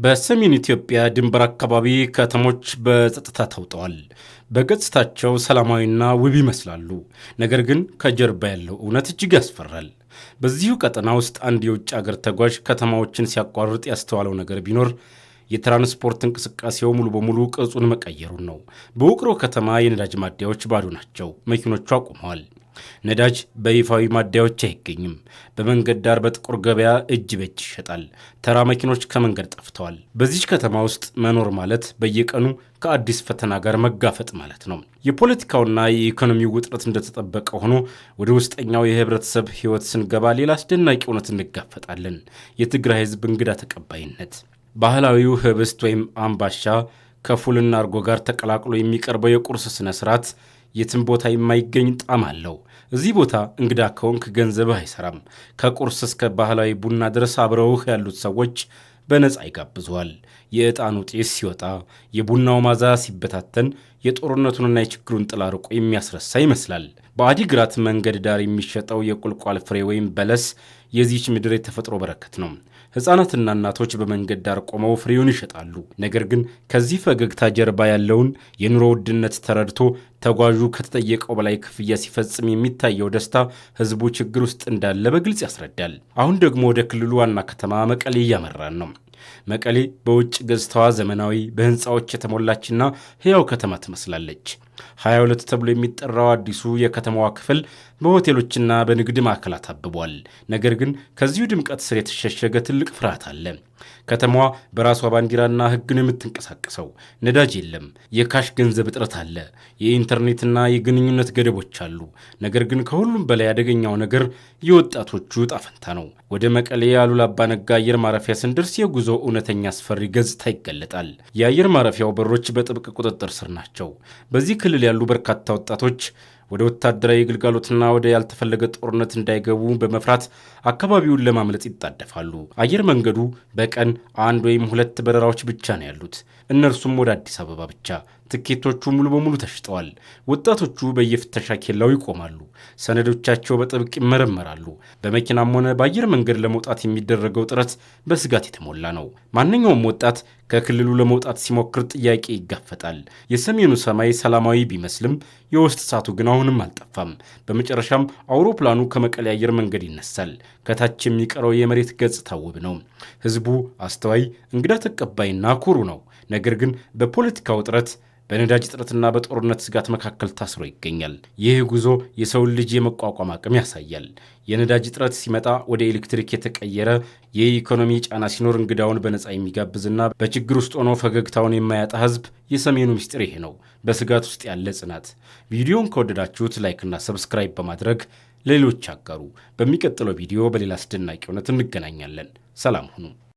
በሰሜን ኢትዮጵያ ድንበር አካባቢ ከተሞች በጸጥታ ተውጠዋል። በገጽታቸው ሰላማዊና ውብ ይመስላሉ። ነገር ግን ከጀርባ ያለው እውነት እጅግ ያስፈራል። በዚሁ ቀጠና ውስጥ አንድ የውጭ አገር ተጓዥ ከተማዎችን ሲያቋርጥ ያስተዋለው ነገር ቢኖር የትራንስፖርት እንቅስቃሴው ሙሉ በሙሉ ቅርጹን መቀየሩን ነው። በውቅሮ ከተማ የነዳጅ ማደያዎች ባዶ ናቸው። መኪኖቹ አቁመዋል። ነዳጅ በይፋዊ ማደያዎች አይገኝም። በመንገድ ዳር በጥቁር ገበያ እጅ በእጅ ይሸጣል። ተራ መኪኖች ከመንገድ ጠፍተዋል። በዚች ከተማ ውስጥ መኖር ማለት በየቀኑ ከአዲስ ፈተና ጋር መጋፈጥ ማለት ነው። የፖለቲካውና የኢኮኖሚው ውጥረት እንደተጠበቀ ሆኖ ወደ ውስጠኛው የህብረተሰብ ህይወት ስንገባ ሌላ አስደናቂ እውነት እንጋፈጣለን። የትግራይ ህዝብ እንግዳ ተቀባይነት። ባህላዊው ህብስት ወይም አምባሻ ከፉልና እርጎ ጋር ተቀላቅሎ የሚቀርበው የቁርስ ስነ ስርዓት የትም ቦታ የማይገኝ ጣዕም አለው። እዚህ ቦታ እንግዳ ከሆንክ ገንዘብህ አይሰራም። ከቁርስ እስከ ባህላዊ ቡና ድረስ አብረውህ ያሉት ሰዎች በነፃ ይጋብዙሃል። የዕጣኑ ጤስ ሲወጣ፣ የቡናው ማዛ ሲበታተን የጦርነቱንና የችግሩን ጥላ ርቆ የሚያስረሳ ይመስላል። በአዲግራት መንገድ ዳር የሚሸጠው የቁልቋል ፍሬ ወይም በለስ የዚች ምድር የተፈጥሮ በረከት ነው። ሕፃናትና እናቶች በመንገድ ዳር ቆመው ፍሬውን ይሸጣሉ። ነገር ግን ከዚህ ፈገግታ ጀርባ ያለውን የኑሮ ውድነት ተረድቶ ተጓዡ ከተጠየቀው በላይ ክፍያ ሲፈጽም የሚታየው ደስታ ሕዝቡ ችግር ውስጥ እንዳለ በግልጽ ያስረዳል። አሁን ደግሞ ወደ ክልሉ ዋና ከተማ መቀሌ እያመራን ነው። መቀሌ በውጭ ገጽታዋ ዘመናዊ በህንፃዎች የተሞላችና ሕያው ከተማ ትመስላለች። 22 ተብሎ የሚጠራው አዲሱ የከተማዋ ክፍል በሆቴሎችና በንግድ ማዕከላት አብቧል። ነገር ግን ከዚሁ ድምቀት ስር የተሸሸገ ትልቅ ፍርሃት አለ። ከተማዋ በራሷ ባንዲራና ሕግ ነው የምትንቀሳቀሰው። ነዳጅ የለም። የካሽ ገንዘብ እጥረት አለ። የኢንተርኔትና የግንኙነት ገደቦች አሉ። ነገር ግን ከሁሉም በላይ አደገኛው ነገር የወጣቶቹ ዕጣ ፈንታ ነው። ወደ መቀሌ አሉላ አባ ነጋ አየር ማረፊያ ስንደርስ የጉዞ እውነተኛ አስፈሪ ገጽታ ይገለጣል። የአየር ማረፊያው በሮች በጥብቅ ቁጥጥር ስር ናቸው። በዚህ ክልል ያሉ በርካታ ወጣቶች ወደ ወታደራዊ ግልጋሎትና ወደ ያልተፈለገ ጦርነት እንዳይገቡ በመፍራት አካባቢውን ለማምለጥ ይጣደፋሉ። አየር መንገዱ በቀን 1 ወይም 2 በረራዎች ብቻ ነው ያሉት፣ እነርሱም ወደ አዲስ አበባ ብቻ። ትኬቶቹ ሙሉ በሙሉ ተሽጠዋል። ወጣቶቹ በየፍተሻ ኬላው ይቆማሉ። ሰነዶቻቸው በጥብቅ ይመረመራሉ። በመኪናም ሆነ በአየር መንገድ ለመውጣት የሚደረገው ጥረት በስጋት የተሞላ ነው። ማንኛውም ወጣት ከክልሉ ለመውጣት ሲሞክር ጥያቄ ይጋፈጣል። የሰሜኑ ሰማይ ሰላማዊ ቢመስልም የውስጥ እሳቱ ግን አሁንም አልጠፋም። በመጨረሻም አውሮፕላኑ ከመቀሌ አየር መንገድ ይነሳል። ከታች የሚቀረው የመሬት ገጽታ ውብ ነው። ህዝቡ አስተዋይ፣ እንግዳ ተቀባይና ኩሩ ነው። ነገር ግን በፖለቲካ ውጥረት፣ በነዳጅ እጥረትና በጦርነት ስጋት መካከል ታስሮ ይገኛል። ይህ ጉዞ የሰውን ልጅ የመቋቋም አቅም ያሳያል። የነዳጅ እጥረት ሲመጣ ወደ ኤሌክትሪክ የተቀየረ፣ የኢኮኖሚ ጫና ሲኖር እንግዳውን በነፃ የሚጋብዝና በችግር ውስጥ ሆኖ ፈገግታውን የማያጣ ህዝብ የሰሜኑ ምስጢር ይሄ ነው። በስጋት ውስጥ ያለ ጽናት። ቪዲዮን ከወደዳችሁት ላይክና ሰብስክራይብ በማድረግ ሌሎች አጋሩ። በሚቀጥለው ቪዲዮ በሌላ አስደናቂ እውነት እንገናኛለን። ሰላም ሁኑ።